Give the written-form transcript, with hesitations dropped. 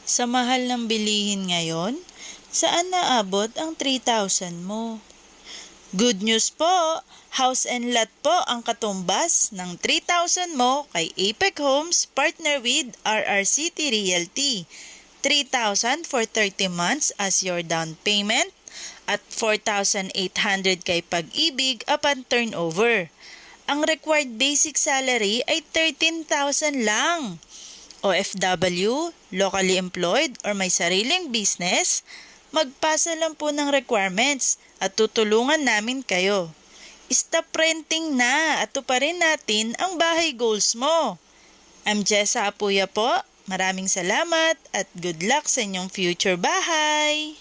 Sa mahal ng bilihin ngayon, saan naabot ang 3,000 mo? Good news po! House and lot po ang katumbas ng 3,000 mo kay Apex Homes partner with RRCT Realty. 3,000 for 30 months as your down payment at 4,800 kay Pag-ibig upon turnover. Ang required basic salary ay 13,000 lang. OFW, locally employed or may sariling business, magpasa lang po ng requirements at tutulungan namin kayo. Stop renting na at tuparin natin ang bahay goals mo. I'm Jessa Apuya po. Maraming salamat at good luck sa inyong future bahay.